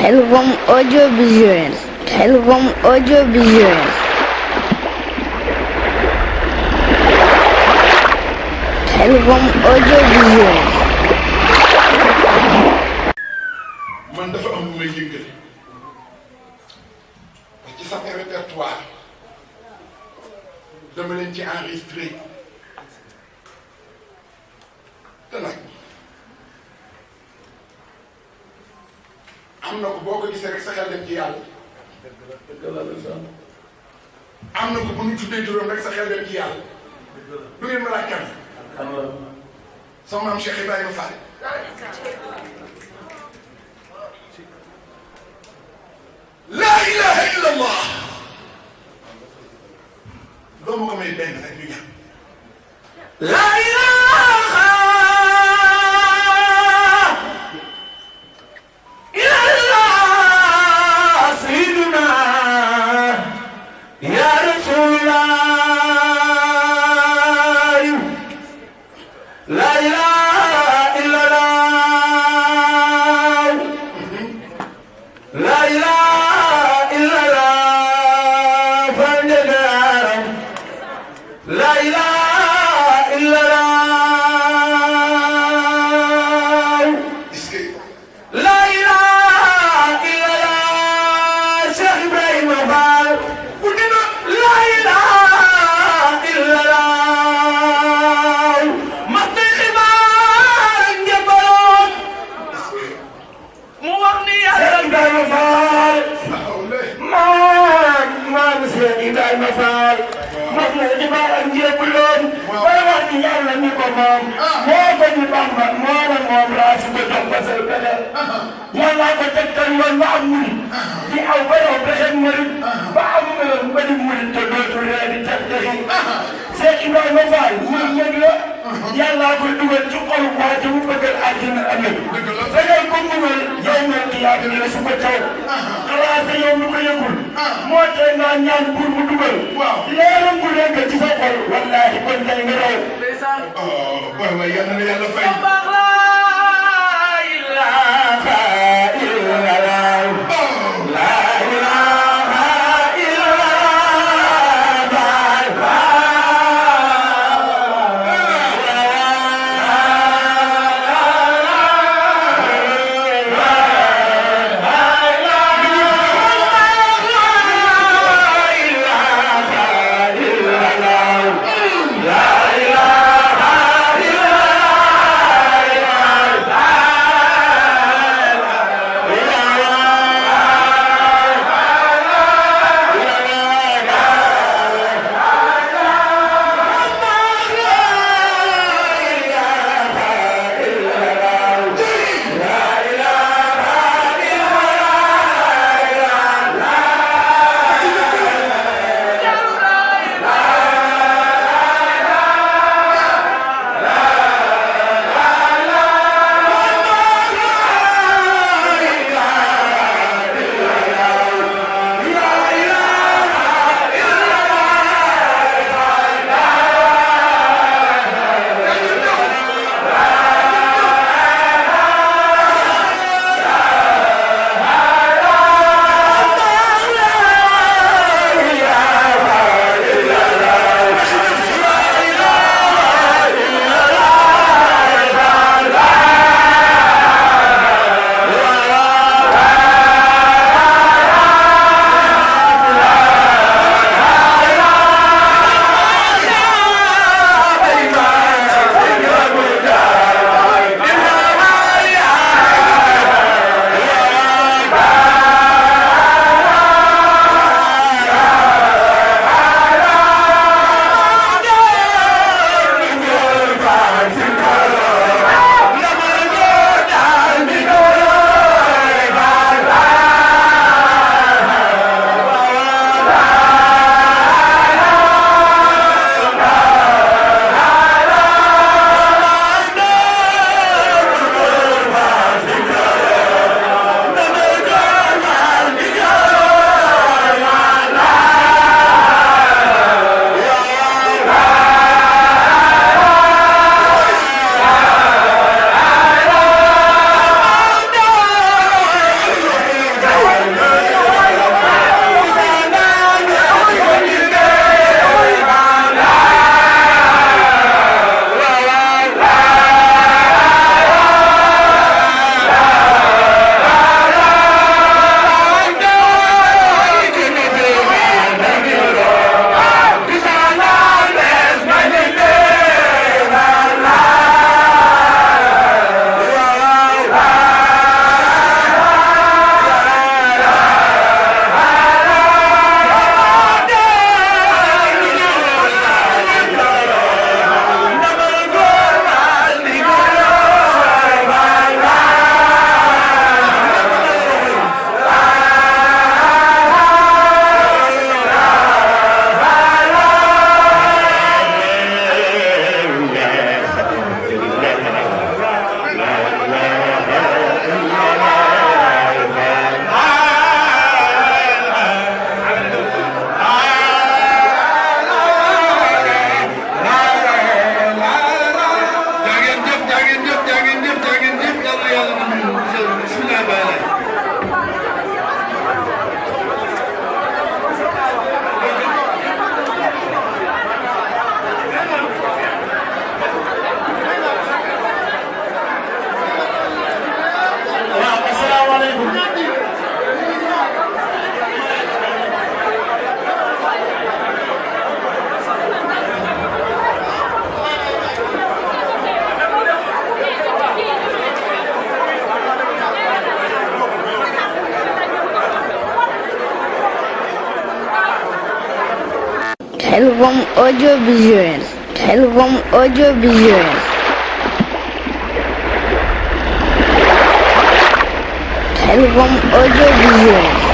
Album audiovisuel. Album audiovisuel. Album audiovisuel. man dafa am lu may yëngal ci sa répertoire dama leen ci enregistré te nag am na ko boo ko gisee rek sa xel dem ci yàlla. am na ko bu ñu tuddee juróom rek sa xel dem ci yàlla. du ngeen ma laaj kan sama maam Cheikh Ibrahima Fall. laa ilaha illallah. doo ma ko may benn rek ñu ñaan. laa ilaha illallah sayyiduna ya rasulullah. laa ilaha illallah. laa ilaha illallah. laa ilaha illallah. laa ilaha illallah. Cheikh Ibrahima Fall. bu dina laa ilaha illallah. mas na xibaar njëbbaloon mu wax ni Cheikh Ibrahima Fall. maam Cheikh Ibrahima Fall. mas na xibaar ak njëbbaloon bay wax ni yàlla mi ko moom moo ko ñu Bamba moo la moom laa si ko jox ba say pexe yàlla ko tegtal yoon ba am murit di aw ba yow pexe murit ba am ngërëm ba di murit te dootul ree di tax taxi Cheikh Ibrahima Fall ñun ñëg la yàlla ko dugal ci xolu waa te mu bëggal àddina ëllëg fexeel ko mugal yow mel ni yaa ngi la su ko taw xalaat sa yow lu ko yëgul moo tee naa ñaan pour mu dugal leeram bu nekk ci sa xol wallaahi kon tey nga raw waay waay yal na yàlla fay. Xelcom audiovisuel. Xelcom audiovisuel. Xelcom audiovisuel.